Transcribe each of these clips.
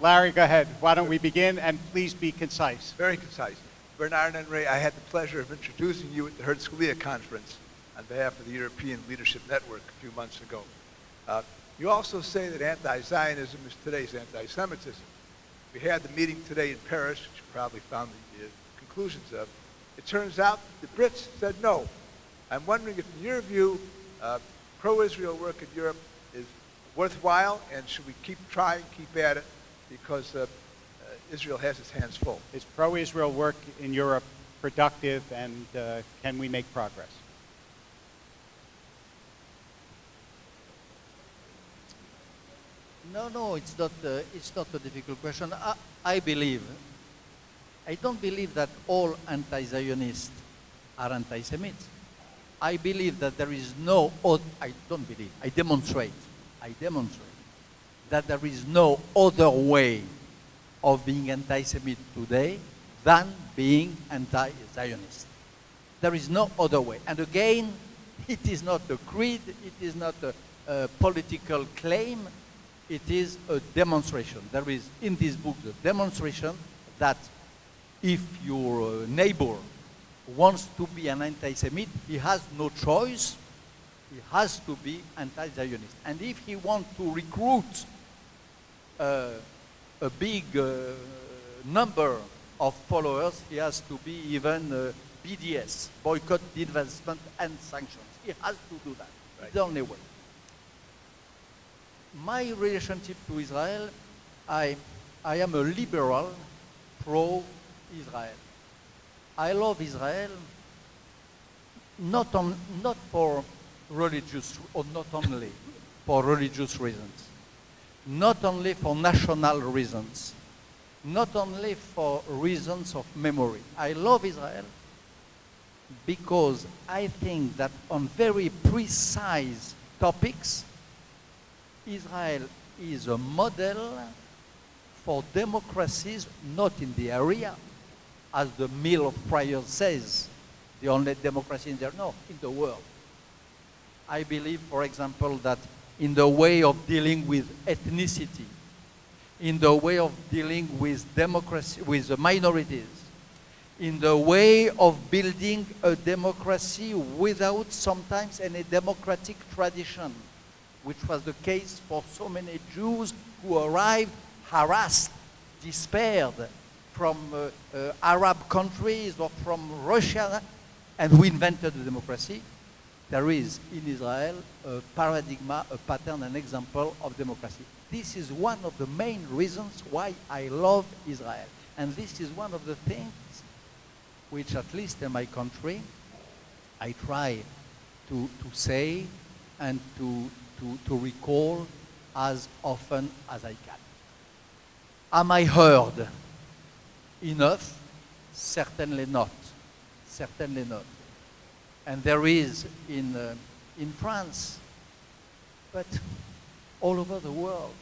Larry, go ahead. Why don't we begin, and please be concise. Very concise. Bernard-Henri, I had the pleasure of introducing you at the Herzliya conference on behalf of the European Leadership Network a few months ago. You also say that anti-Zionism is today's anti-Semitism. We had the meeting today in Paris, which you probably found the conclusions of. It turns out that the Brits said no. I'm wondering if, in your view, pro-Israel work in Europe is worthwhile, and should we keep trying, keep at it, because Israel has its hands full. Is pro-Israel work in Europe productive, and can we make progress? No, it's not a difficult question. I don't believe that all anti-Zionists are anti-Semites. I believe that there is no, I don't believe, I demonstrate that there is no other way of being anti-Semite today than being anti-Zionist. There is no other way. And again, it is not a creed, it is not a political claim, it is a demonstration. There is in this book the demonstration that if your neighbor wants to be an anti-Semite, he has no choice. He has to be anti-Zionist. And if he wants to recruit a big number of followers, he has to be even BDS, boycott, divestment, and sanctions. He has to do that. Right. It's the only way. My relationship to Israel, I am a liberal pro-Israel. I love Israel not for religious, or not only for religious reasons, not only for national reasons, not only for reasons of memory. I love Israel because I think that on very precise topics, Israel is a model for democracies, not in the area, as the Mill of Priors says, the only democracy in there, no, in the world. I believe, for example, that in the way of dealing with ethnicity, in the way of dealing with democracy, with the minorities, in the way of building a democracy without sometimes any democratic tradition, which was the case for so many Jews who arrived harassed, despaired from Arab countries or from Russia, and who invented the democracy. There is in Israel a paradigm, a pattern, an example of democracy. This is one of the main reasons why I love Israel. And this is one of the things which, at least in my country, I try to say and to recall as often as I can. Am I heard enough? Certainly not. Certainly not. And there is in France, but all over the world,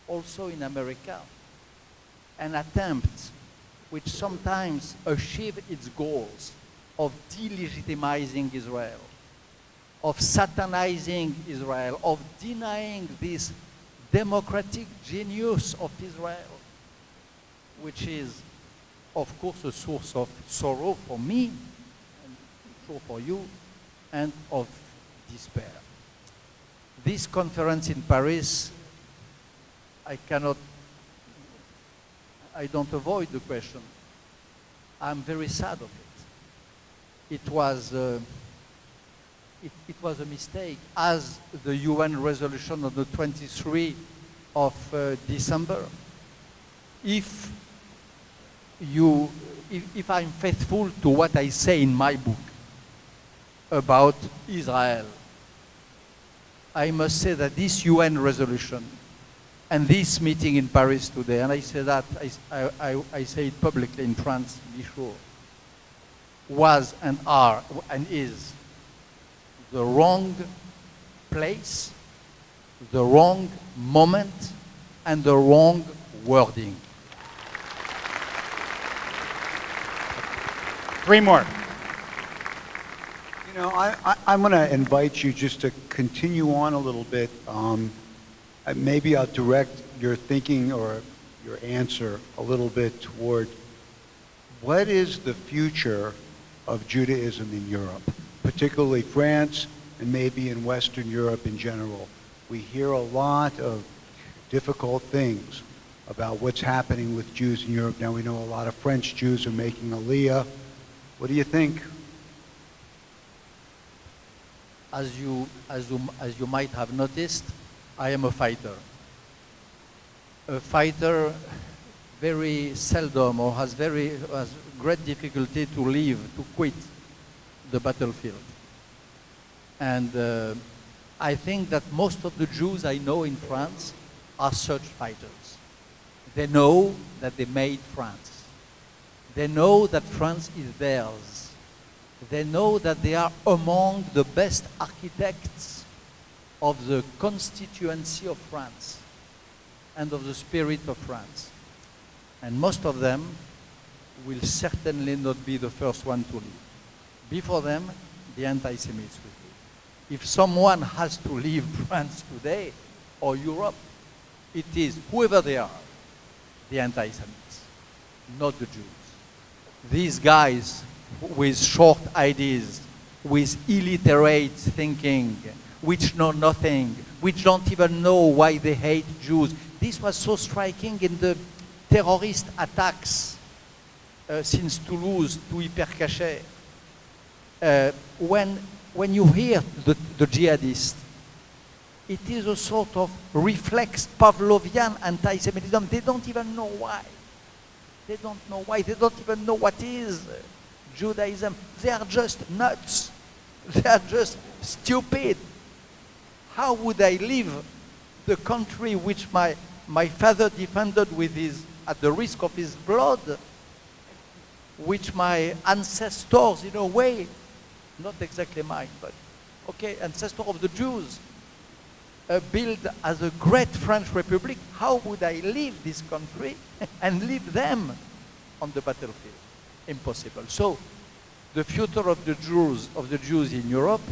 also in America, an attempt which sometimes achieves its goals of delegitimizing Israel, of satanizing Israel, of denying this democratic genius of Israel, which is, of course, a source of sorrow for me, and sorrow for you, and of despair. This conference in Paris, I don't avoid the question. I'm very sad of it. It was a mistake, as the UN resolution on the 23rd of December. If I'm faithful to what I say in my book about Israel, I must say that this UN resolution and this meeting in Paris today, and I say that, I say it publicly in France, be sure, was and are and is the wrong place, the wrong moment, and the wrong wording. Three more. You know, I'm going to invite you just to continue on a little bit. maybe I'll direct your thinking or your answer a little bit toward what is the future of Judaism in Europe, particularly France and maybe in Western Europe in general. We hear a lot of difficult things about what's happening with Jews in Europe. Now we know a lot of French Jews are making Aliyah. What do you think? As you might have noticed, I am a fighter. A fighter very seldom or has great difficulty to leave, to quit the battlefield. And I think that most of the Jews I know in France are such fighters. They know that they made France. They know that France is theirs. They know that they are among the best architects of the constituency of France and of the spirit of France. And most of them will certainly not be the first one to leave. Before them, the anti-Semites will leave. If someone has to leave France today, or Europe, it is, whoever they are, the anti-Semites, not the Jews. These guys with short ideas, with illiterate thinking, which know nothing, which don't even know why they hate Jews. This was so striking in the terrorist attacks since Toulouse to Hypercacher. When you hear the jihadists, it is a sort of reflex Pavlovian anti-Semitism. They don't even know why. They don't know why. They don't even know what is Judaism. They are just nuts. They are just stupid. How would I leave the country which my father defended with at the risk of his blood, which my ancestors, in a way, not exactly mine, but okay, ancestor of the Jews, built as a great French Republic? How would I leave this country and leave them on the battlefield? Impossible. So, the future of the Jews in Europe,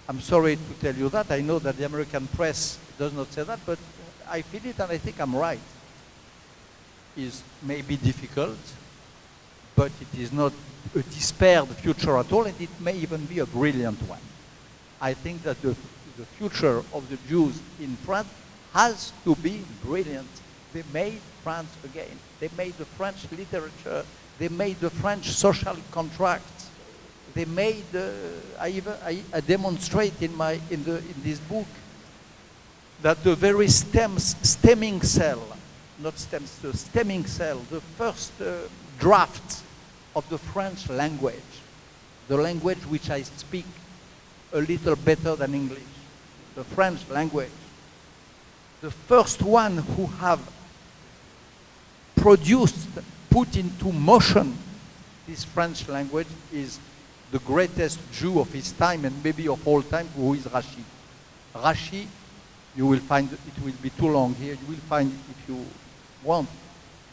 I'm sorry to tell you that. I know that the American press does not say that, but I feel it and I think I'm right. Is maybe difficult, but it is not a despaired future at all, and it may even be a brilliant one. I think that the future of the Jews in France has to be brilliant. They made France again. They made the French literature. They made the French social contract. They made. I demonstrate in this book that the very stemming cell, not stems, the stemming cell, the first draft of the French language, the language which I speak a little better than English, the French language, the first one who have produced, put into motion this French language is the greatest Jew of his time and maybe of all time, who is Rashi. Rashi, you will find, it will be too long here, you will find, if you want,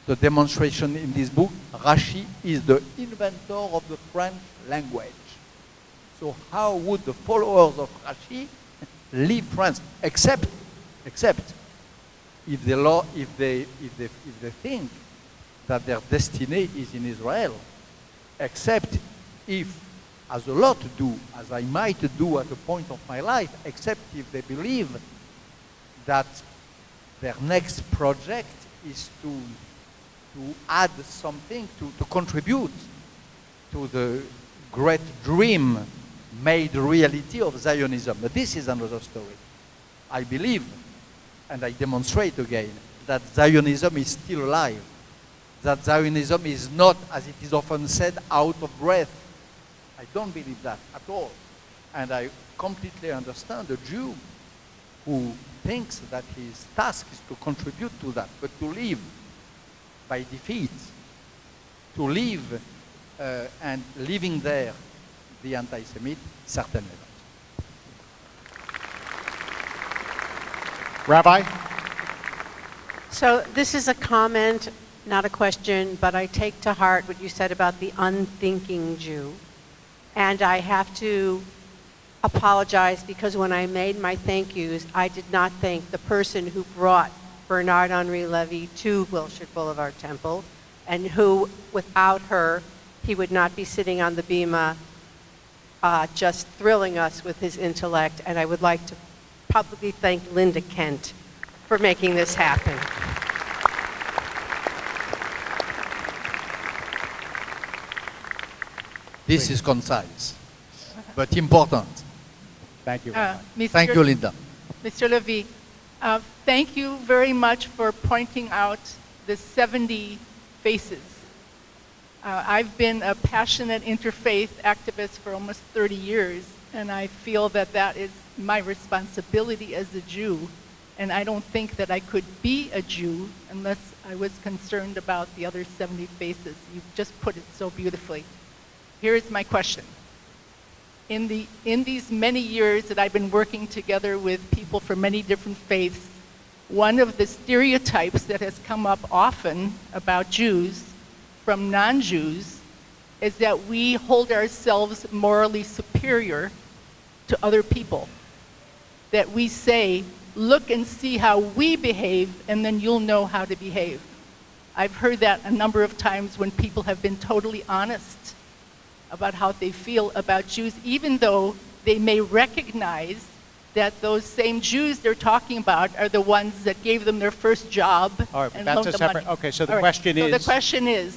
the demonstration in this book. Rashi is the inventor of the French language. So how would the followers of Rashi leave France, except if they think that their destiny is in Israel, except if, as a lot do, as I might do at a point of my life, except if they believe that their next project is to add something, to contribute to the great dream made reality of Zionism. But this is another story. I believe, and I demonstrate again, that Zionism is still alive. That Zionism is not, as it is often said, out of breath. I don't believe that at all. And I completely understand a Jew who thinks that his task is to contribute to that, but to live by defeat, to live and living there the anti-Semite, certainly not. Rabbi? So this is a comment, not a question, but I take to heart what you said about the unthinking Jew. And I have to apologize because when I made my thank yous, I did not thank the person who brought Bernard-Henri Lévy to Wilshire Boulevard Temple, and who, without her, he would not be sitting on the bima just thrilling us with his intellect. And I would like to publicly thank Linda Kent for making this happen. This is concise, but important. Thank you. Thank you, Linda. Mr. Levy, thank you very much for pointing out the 70 faces. I've been a passionate interfaith activist for almost 30 years, and I feel that that is my responsibility as a Jew, and I don't think that I could be a Jew unless I was concerned about the other 70 faces. You've just put it so beautifully. Here is my question. In these many years that I've been working together with people from many different faiths, one of the stereotypes that has come up often about Jews from non-Jews is that we hold ourselves morally superior to other people. That we say, look and see how we behave, and then you'll know how to behave. I've heard that a number of times when people have been totally honest about how they feel about Jews, even though they may recognize that those same Jews they're talking about are the ones that gave them their first job. All right, and that's loaned a them separate, money. okay, so the All right, question is. So the question is,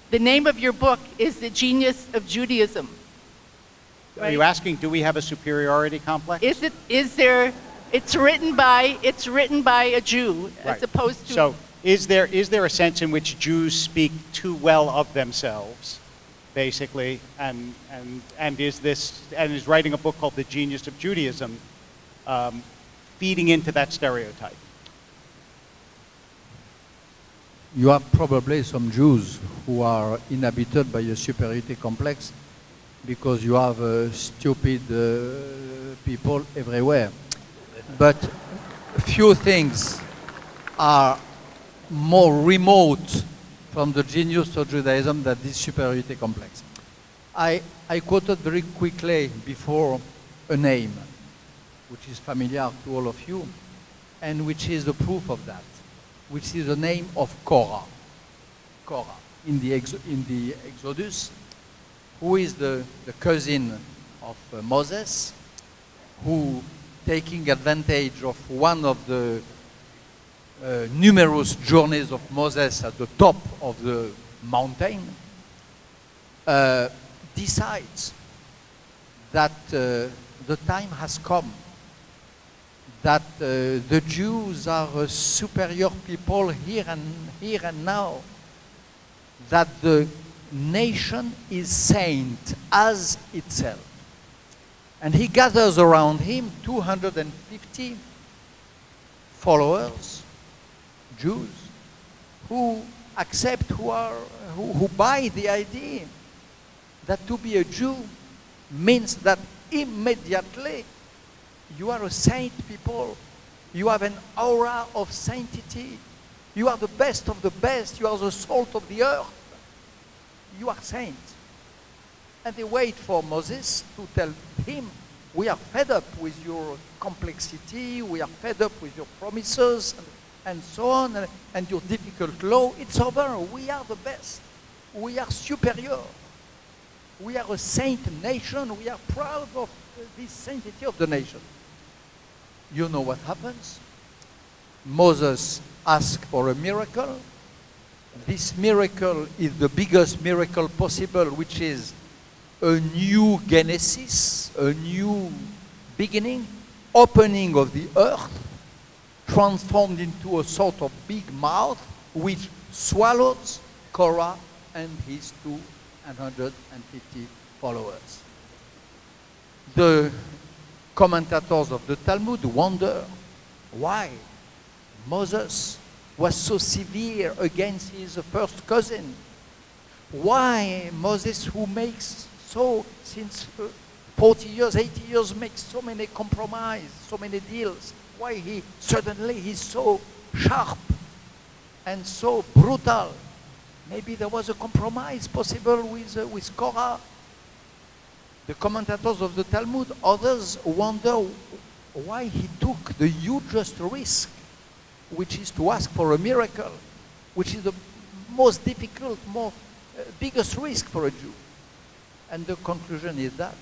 the name of your book is The Genius of Judaism. Are you asking, do we have a superiority complex? Is there, it's written by a Jew, Right. as opposed to. So is there a sense in which Jews speak too well of themselves, basically, and is writing a book called The Genius of Judaism feeding into that stereotype? You have probably some Jews who are inhabited by a superiority complex because you have stupid people everywhere. But few things are more remote from the genius of Judaism than this superiority complex. I quoted very quickly before a name, which is familiar to all of you, and which is the proof of that, which is the name of Korah. Korah in the Exodus, who is the cousin of Moses, who, taking advantage of one of the numerous journeys of Moses at the top of the mountain, decides that the time has come, that the Jews are a superior people here and now, that the nation is saint as itself. And he gathers around him 250 followers, Jews, who accept, who buy the idea that to be a Jew means that immediately you are a saint people. You have an aura of sanctity. You are the best of the best. You are the salt of the earth. You are saints. And they wait for Moses to tell him, we are fed up with your complexity, we are fed up with your promises, and so on, and your difficult law. It's over. We are the best. We are superior. We are a saint nation. We are proud of this sanctity of the nation. You know what happens? Moses asked for a miracle. This miracle is the biggest miracle possible, which is a new Genesis, a new beginning, opening of the earth, transformed into a sort of big mouth, which swallows Korah and his 250 followers. The commentators of the Talmud wonder why Moses was so severe against his first cousin. Why Moses, who makes so, since 40 years, 80 years, makes so many compromises, so many deals, why he suddenly he's so sharp and so brutal? Maybe there was a compromise possible with Korah. the commentators of the Talmud, others wonder why he took the hugest risk, which is to ask for a miracle, which is the most difficult, biggest risk for a Jew. And the conclusion is that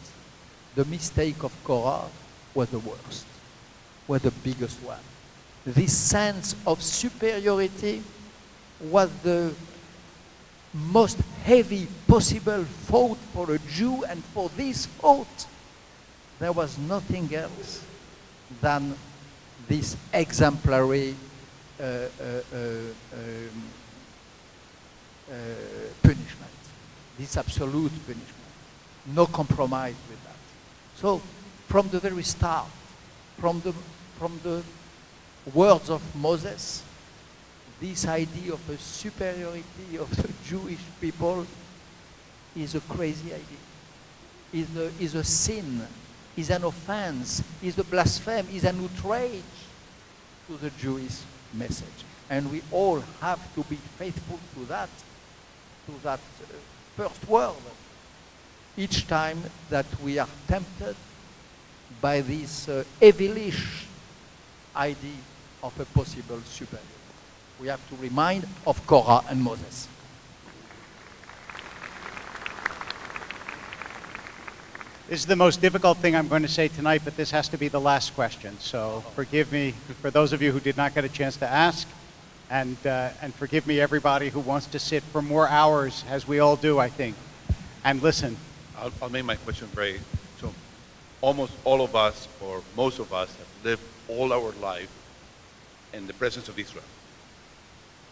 the mistake of Korah was the worst, was the biggest one. This sense of superiority was the most heavy possible fault for a Jew, and for this fault, there was nothing else than this exemplary punishment, this absolute punishment. No compromise with that. So, from the very start, from the words of Moses, this idea of a superiority of the Jewish people is a crazy idea, is a sin, is an offense, is a blasphemy, is an outrage to the Jewish message. And we all have to be faithful to that first word each time that we are tempted by this evilish idea of a possible superiority. We have to remind of Korah and Moses. This is the most difficult thing I'm going to say tonight, but this has to be the last question. So forgive me for those of you who did not get a chance to ask, and forgive me everybody who wants to sit for more hours, as we all do, I think, and listen. I'll make my question very, so almost all of us, or most of us, have lived all our life in the presence of Israel.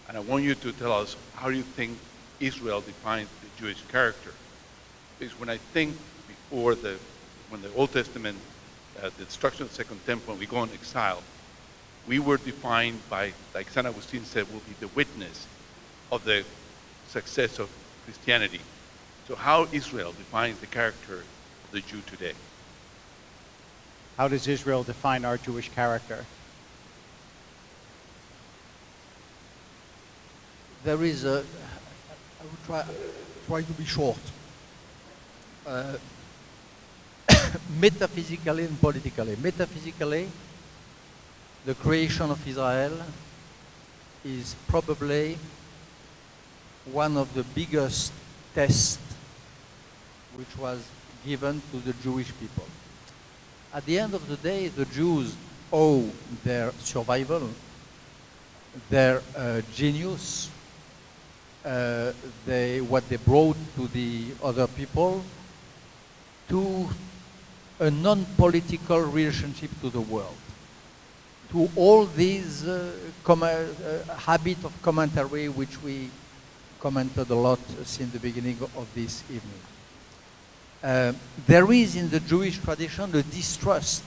And I want you to tell us how you think Israel defines the Jewish character. Because when I think before when the Old Testament, the destruction of the Second Temple, when we go on exile, we were defined by, like St. Augustine said, will be the witness of the success of Christianity. So how Israel defines the character of the Jew today? How does Israel define our Jewish character? There is a, I will try to be short. Metaphysically and politically. Metaphysically, the creation of Israel is probably one of the biggest tests which was given to the Jewish people. At the end of the day, the Jews owe their survival, their genius, what they brought to the other people, to a non-political relationship to the world, to all these habit of commentary which we commented a lot since the beginning of this evening. There is in the Jewish tradition a distrust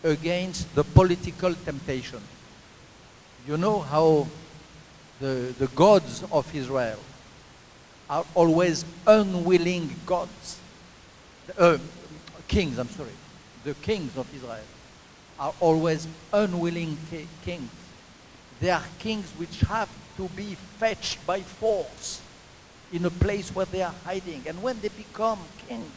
against the political temptation. You know how the gods of Israel are always unwilling gods. Kings, I'm sorry. The kings of Israel are always unwilling kings. They are kings which have to be fetched by force in a place where they are hiding. And when they become kings,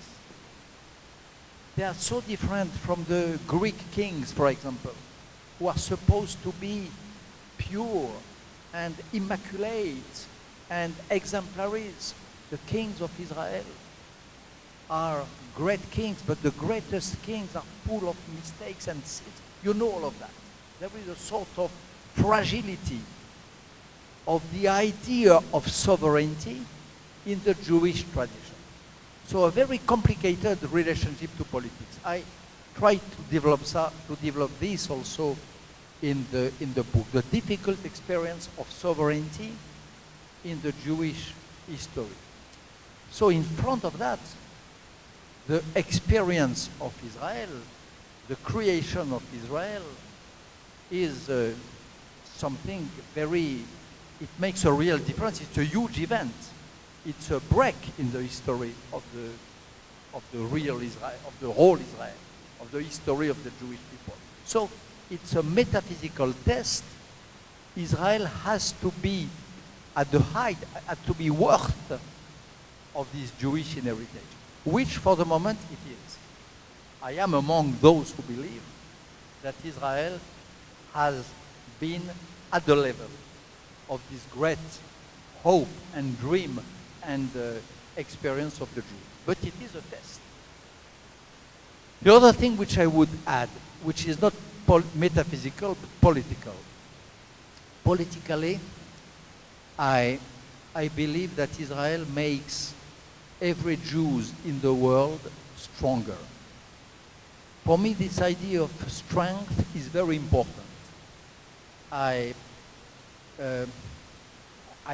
they are so different from the Greek kings, for example, who are supposed to be pure and immaculate and exemplaries. The kings of Israel are great kings, but the greatest kings are full of mistakes and sins. You know all of that. There is a sort of fragility of the idea of sovereignty in the Jewish tradition. So a very complicated relationship to politics. I try to develop this also in the book, the difficult experience of sovereignty in the Jewish history. So in front of that, the experience of Israel, the creation of Israel, is something very, it makes a real difference. It's a huge event. It's a break in the history of the real Israel, of the whole Israel, of the history of the Jewish people. So it's a metaphysical test. Israel has to be at the height, to be worth of this Jewish heritage. which for the moment it is. I am among those who believe that Israel has been at the level of this great hope and dream and experience of the Jews. But it is a test. The other thing which I would add, which is not metaphysical but political. Politically, I believe that Israel makes every Jew in the world stronger. For me, this idea of strength is very important. I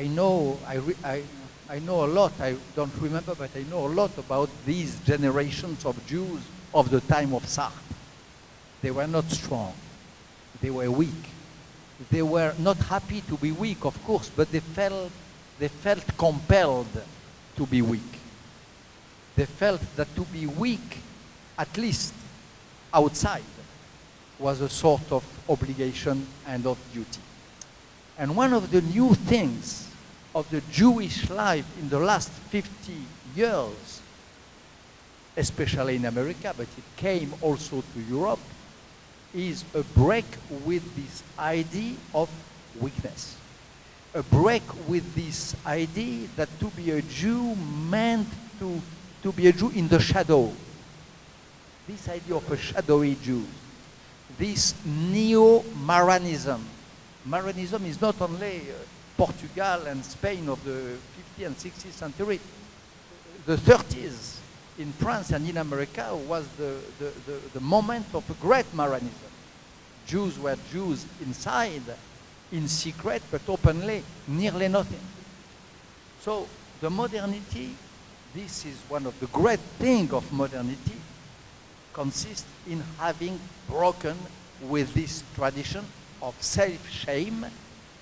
know a lot, I don't remember, but I know a lot about these generations of Jews of the time of Sartre. They were not strong. They were weak. They were not happy to be weak, of course, but they felt compelled to be weak. They felt that to be weak, at least outside, was a sort of obligation and of duty. And one of the new things of the Jewish life in the last 50 years, especially in America, but it came also to Europe, is a break with this idea of weakness. A break with this idea that to be a Jew meant to be a Jew in the shadow. This idea of a shadowy Jew. This neo-Maranism. Maranism is not only Portugal and Spain of the 50th and 60th century. The 30s in France and in America was the moment of a great Maranism. Jews were Jews inside, in secret, but openly, nearly nothing. So the modernity, this is one of the great things of modernity, consists in having broken with this tradition of self-shame,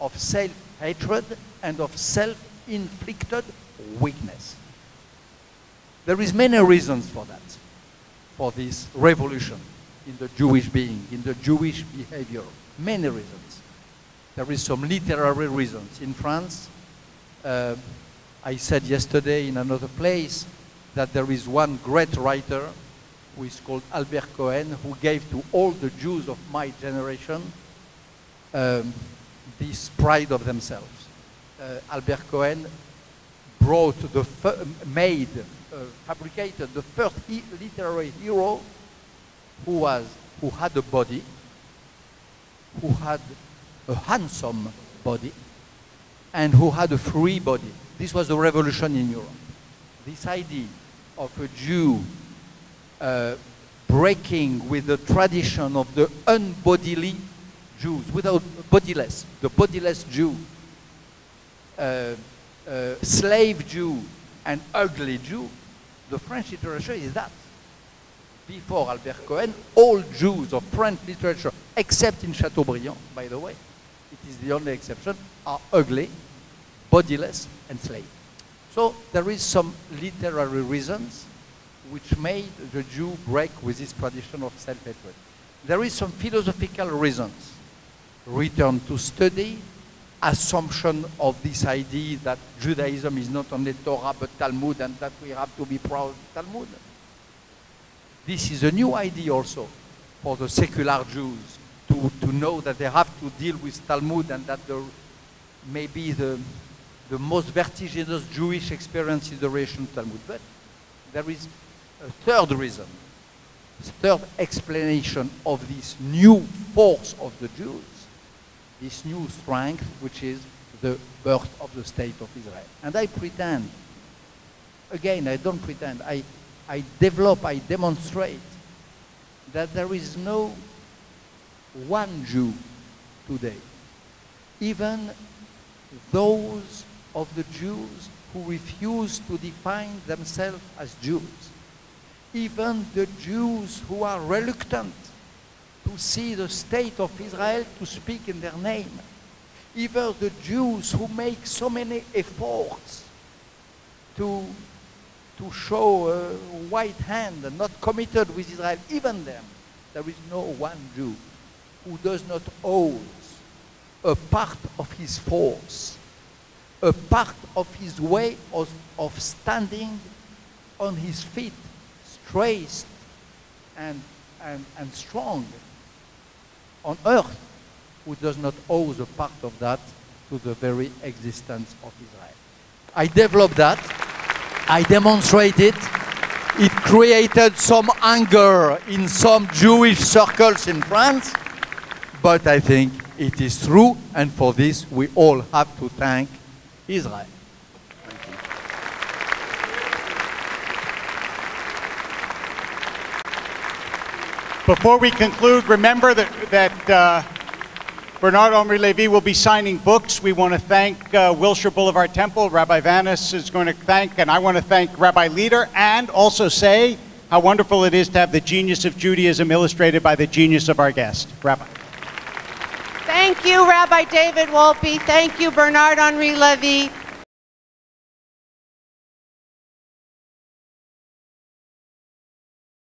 of self-hatred, and of self-inflicted weakness. There is many reasons for that, for this revolution in the Jewish being, in the Jewish behavior. Many reasons. There is some literary reasons. In France, I said yesterday in another place that there is one great writer who is called Albert Cohen, who gave to all the Jews of my generation this pride of themselves. Albert Cohen brought fabricated the first literary hero who had a body, who had a handsome body, and who had a free body. This was a revolution in Europe. This idea of a Jew breaking with the tradition of the unbodily Jews, without bodiless, the bodiless Jew, slave Jew, and ugly Jew, the French literature is that. Before Albert Cohen, all Jews of French literature, except in Chateaubriand, by the way, it is the only exception, are ugly, bodiless, and slave. So there is some literary reasons which made the Jew break with this tradition of self-hatred. There is some philosophical reasons. Return to study, assumption of this idea that Judaism is not only Torah but Talmud, and that we have to be proud of Talmud. This is a new idea also for the secular Jews to know that they have to deal with Talmud, and that maybe the most vertiginous Jewish experience is the relation to Talmud. But there is a third reason, a third explanation of this new force of the Jews, this new strength, which is the birth of the state of Israel. And I pretend, again, I don't pretend, I develop, I demonstrate that there is no one Jew today. Even those of the Jews who refuse to define themselves as Jews, even the Jews who are reluctant to see the state of Israel to speak in their name, even the Jews who make so many efforts to show a white hand and not committed with Israel, even them, there is no one Jew who does not owe a part of his force, a part of his way of standing on his feet, straight and strong on earth, who does not owe a part of that to the very existence of Israel. I developed that. I demonstrated. It created some anger in some Jewish circles in France, but I think it is true, and for this we all have to thank Israel. Before we conclude, remember that Bernard-Henri Lévy will be signing books. We want to thank Wilshire Boulevard Temple. Rabbi Vanis is going to thank, and I want to thank Rabbi Leader, and also say how wonderful it is to have the Genius of Judaism illustrated by the genius of our guest. Rabbi. Thank you, Rabbi David Wolpe. Thank you, Bernard-Henri Lévy.